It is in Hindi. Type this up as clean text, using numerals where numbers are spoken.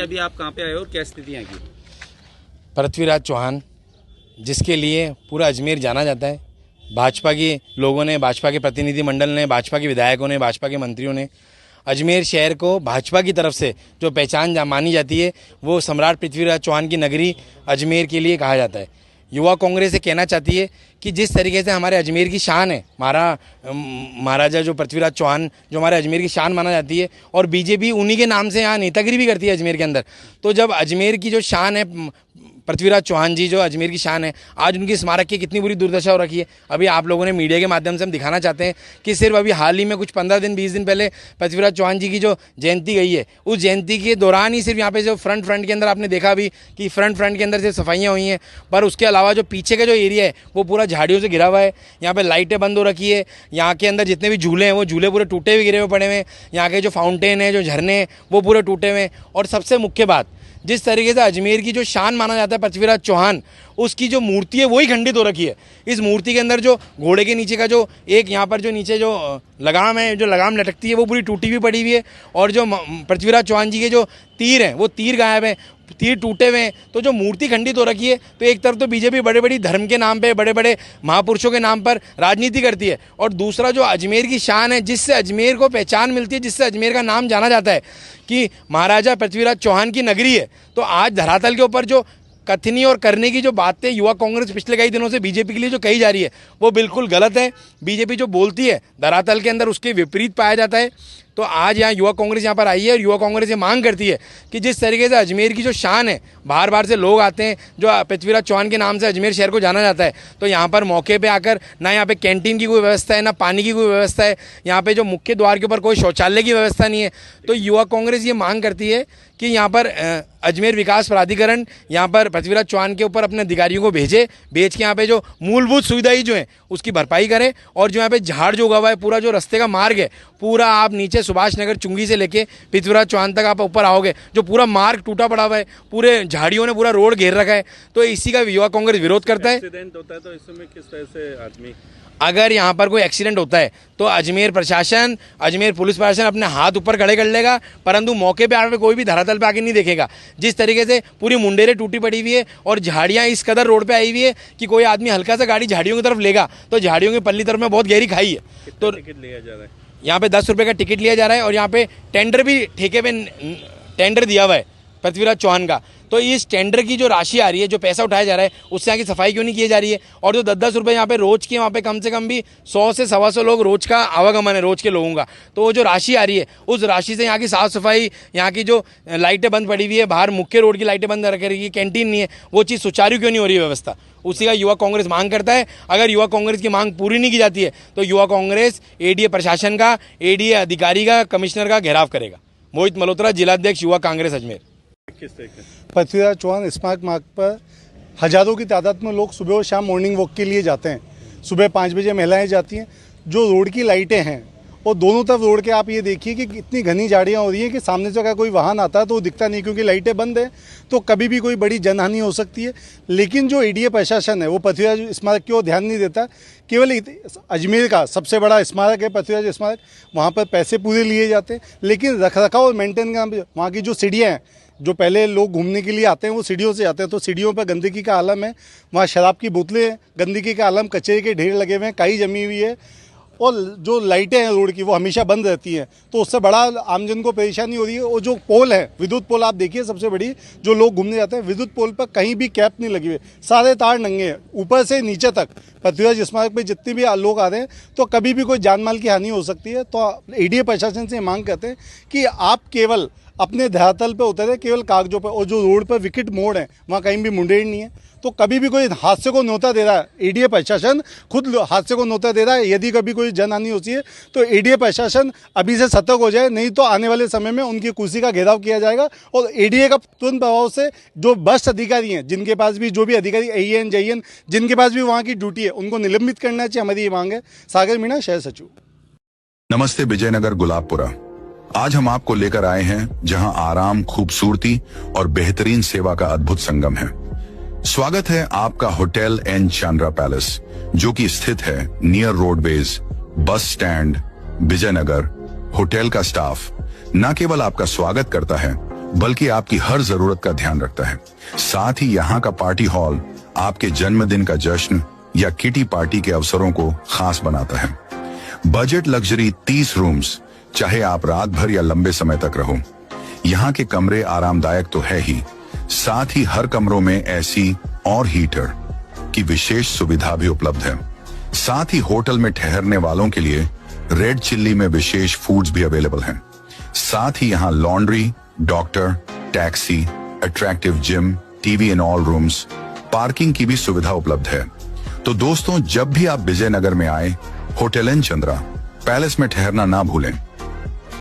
अभी आप कहाँ पे आए हो और क्या स्थिति है की? पृथ्वीराज चौहान, जिसके लिए पूरा अजमेर जाना जाता है, भाजपा के लोगों ने, भाजपा के प्रतिनिधिमंडल ने, भाजपा के विधायकों ने, भाजपा के मंत्रियों ने अजमेर शहर को भाजपा की तरफ से जो पहचान मानी जाती है वो सम्राट पृथ्वीराज चौहान की नगरी अजमेर के लिए कहा जाता है। युवा कांग्रेस से कहना चाहती है कि जिस तरीके से हमारे अजमेर की शान है, महाराजा जो पृथ्वीराज चौहान जो हमारे अजमेर की शान माना जाती है, और बीजेपी उन्हीं के नाम से यहाँ नेतागिरी भी करती है अजमेर के अंदर। तो जब अजमेर की जो शान है, पृथ्वीराज चौहान जी जो अजमेर की शान है, आज उनकी स्मारक की कितनी बुरी दुर्दशा हो रखी है। अभी आप लोगों ने मीडिया के माध्यम से हम दिखाना चाहते हैं कि सिर्फ अभी हाल ही में कुछ 15 दिन 20 दिन पहले पृथ्वीराज चौहान जी की जो जयंती गई है, उस जयंती के दौरान ही सिर्फ यहाँ पे जो फ्रंट के अंदर आपने देखा अभी कि फ्रंट के अंदर सिर्फ सफाइयाँ हुई हैं, पर उसके अलावा जो पीछे का जो एरिया है वो पूरा झाड़ियों से घिरा हुआ है। यहाँ पर लाइटें बंद हो रखी है, यहाँ के अंदर जितने भी झूले हैं वो झूले पूरे टूटे हुए गिरे हुए पड़े हुए हैं, यहाँ के जो फाउंटेन है, जो झरने हैं वो पूरे टूटे हुए हैं। और सबसे मुख्य बात, जिस तरीके से अजमेर की जो शान माना जाता है पृथ्वीराज चौहान, उसकी जो मूर्ति है वही खंडित हो रखी है। इस मूर्ति के अंदर जो घोड़े के नीचे का जो एक यहाँ पर जो नीचे जो लगाम है, जो लगाम लटकती है, वो पूरी टूटी हुई पड़ी हुई है। और जो पृथ्वीराज चौहान जी के जो तीर हैं वो तीर गायब हैं, तीर टूटे हुए हैं। तो जो मूर्ति खंडित हो रखी है, तो एक तरफ तो बीजेपी बड़े बड़ी धर्म के नाम पे, बड़े बड़े महापुरुषों के नाम पर राजनीति करती है, और दूसरा जो अजमेर की शान है, जिससे अजमेर को पहचान मिलती है, जिससे अजमेर का नाम जाना जाता है कि महाराजा पृथ्वीराज चौहान की नगरी है, तो आज धरातल के ऊपर जो कथनी और करने की जो बातें युवा कांग्रेस पिछले कई दिनों से बीजेपी के लिए जो कही जा रही है वो बिल्कुल गलत है। बीजेपी जो बोलती है धरातल के अंदर उसके विपरीत पाया जाता है। तो आज यहाँ युवा कांग्रेस यहाँ पर आई है और युवा कांग्रेस ये मांग करती है कि जिस तरीके से अजमेर की जो शान है, बाहर बाहर से लोग आते हैं, जो पृथ्वीराज चौहान के नाम से अजमेर शहर को जाना जाता है, तो यहाँ पर मौके पे आकर ना यहाँ पे कैंटीन की कोई व्यवस्था है, ना पानी की कोई व्यवस्था है, यहाँ पे जो मुख्य द्वार के ऊपर कोई शौचालय की व्यवस्था नहीं है। तो युवा कांग्रेस ये मांग करती है कि यहाँ पर अजमेर विकास प्राधिकरण यहाँ पर पृथ्वीराज चौहान के ऊपर अपने अधिकारियों को भेज के यहाँ पे जो मूलभूत सुविधाएं जो हैं उसकी भरपाई करें। और जो यहाँ पे झाड़ जो उगा हुआ है, पूरा जो रास्ते का मार्ग है, पूरा आप नीचे सुभाष नगर चुंगी से लेके पृथ्वीराज चौहान तक आप ऊपर आओगे, जो पूरा मार्ग टूटा पड़ा हुआ है, पूरे झाड़ियों ने पूरा रोड घेर रखा है। तो इसी का युवा कांग्रेस विरोध करता है। एक्सीडेंट होता है तो इसमें किस तरह से आदमी, अगर यहाँ पर कोई एक्सीडेंट होता है तो अजमेर प्रशासन, अजमेर पुलिस प्रशासन अपने हाथ ऊपर खड़े कर लेगा, परंतु मौके पे आकर कोई भी धरातल पे आके नहीं देखेगा। जिस तरीके से पूरी मुंडेरे टूटी पड़ी हुई है और झाड़ियाँ इस कदर रोड पे आई हुई है कि कोई आदमी हल्का सा गाड़ी झाड़ियों की तरफ लेगा तो झाड़ियों की पल्ली तरफ में बहुत गहरी खाई है। तो टिकट लिया जा रहा है, यहाँ पे 10 रुपये का टिकट लिया जा रहा है, और यहाँ पे टेंडर भी ठेके पे टेंडर दिया हुआ है पृथ्वीराज चौहान का। तो इस टेंडर की जो राशि आ रही है, जो पैसा उठाया जा रहा है, उससे यहाँ की सफाई क्यों नहीं की जा रही है? और जो 10-10 रुपये यहाँ पे रोज के, वहाँ पे कम से कम भी 100 से 125 लोग रोज का आवागमन है, रोज के लोगों का। तो वो जो राशि आ रही है, उस राशि से यहाँ की साफ सफाई, यहाँ की जो लाइटें बंद पड़ी हुई है, बाहर मुख्य रोड की लाइटें बंद रख रही है, कैंटीन नहीं है, वो चीज़ सुचारू क्यों नहीं हो रही है व्यवस्था? उसी का युवा कांग्रेस मांग करता है। अगर युवा कांग्रेस की मांग पूरी नहीं की जाती है तो युवा कांग्रेस एडीए प्रशासन का, एडीए अधिकारी का, कमिश्नर का घेराव करेगा। मोहित मल्होत्रा, जिलाध्यक्ष युवा कांग्रेस अजमेर। किस तरीके से? पृथ्वीराज चौहान स्मारक मार्ग पर हजारों की तादाद में लोग सुबह और शाम मॉर्निंग वॉक के लिए जाते हैं। सुबह 5 बजे महिलाएं जाती हैं। जो रोड की लाइटें हैं और दोनों तरफ रोड के, आप ये देखिए कि इतनी घनी झाड़ियाँ हो रही हैं कि सामने से अगर कोई वाहन आता है तो वो दिखता नहीं, क्योंकि लाइटें बंद है, तो कभी भी कोई बड़ी जनहानि हो सकती है। लेकिन जो एडीए प्रशासन है वो पृथ्वीराज स्मारक की ओर ध्यान नहीं देता। केवल अजमेर का सबसे बड़ा स्मारक है पृथ्वीराज स्मारक, वहाँ पर पैसे पूरे लिए जाते हैं, लेकिन रखरखाव और मेंटेन का, वहाँ की जो सीढ़ियाँ हैं, जो पहले लोग घूमने के लिए आते हैं वो सीढ़ियों से आते हैं, तो सीढ़ियों पर गंदगी का आलम है। वहाँ शराब की बोतलें हैं, गंदगी का आलम, कचरे के ढेर लगे हुए हैं, काई जमी हुई है, और जो लाइटें हैं रोड की वो हमेशा बंद रहती हैं। तो उससे बड़ा आमजन को परेशानी हो रही है। और जो पोल है, विद्युत पोल आप देखिए सबसे बड़ी, जो लोग घूमने जाते हैं, विद्युत पोल पर कहीं भी कैप नहीं लगी हुई, सारे तार नंगे हैं ऊपर से नीचे तक। पृथ्वीराज स्मारक पे जितने भी लोग आ रहे हैं तो कभी भी कोई जान माल की हानि हो सकती है। तो एडीए प्रशासन से मांग करते हैं कि आप केवल अपने धरातल पे उतरे, केवल कागजों पर, और जो रोड पर विकेट मोड़ है वहाँ कहीं भी मुंडेर नहीं है। तो कभी भी कोई हादसे को न्योता दे रहा है, एडीए प्रशासन खुद हादसे को न्योता दे रहा है। यदि कभी कोई जनहानि होती है तो एडीए प्रशासन अभी से सतर्क हो जाए, नहीं तो आने वाले समय में उनकी कुर्सी का घेराव किया जाएगा। और एडीए का तुरंत प्रभाव से जो भ्रष्ट अधिकारी हैं, जिनके पास भी, जो भी अधिकारी एईएन जेईएन जिनके पास भी वहाँ की ड्यूटी है, उनको निलंबित करना चाहिए। हमारी ये मांग है। सागर मीणा, शहर सचिव। नमस्ते, विजयनगर गुलाबपुरा। आज हम आपको लेकर आए हैं जहां आराम, खूबसूरती और बेहतरीन सेवा का अद्भुत संगम है। स्वागत है आपका होटल एन चांद्रा पैलेस, जो कि स्थित है near roadways, bus stand, Vijayanagar. Hotel का स्टाफ न केवल आपका स्वागत करता है बल्कि आपकी हर जरूरत का ध्यान रखता है। साथ ही यहाँ का पार्टी हॉल आपके जन्मदिन का जश्न या किटी पार्टी के अवसरों को खास बनाता है। बजट लग्जरी 30 रूम्स, चाहे आप रात भर या लंबे समय तक रहो। यहाँ के कमरे आरामदायक तो है ही, साथ ही हर कमरों में एसी और हीटर की विशेष सुविधा भी उपलब्ध है। साथ ही होटल में ठहरने वालों के लिए रेड चिल्ली में विशेष फूड्स भी अवेलेबल हैं। साथ ही यहाँ laundry, doctor, taxi, attractive gym, TV in all rooms, parking की भी सुविधा उपलब्ध है। तो दोस्तों, जब भी आप विजयनगर में आए, होटल एन चंद्रा पैलेस में ठहरना ना भूलें।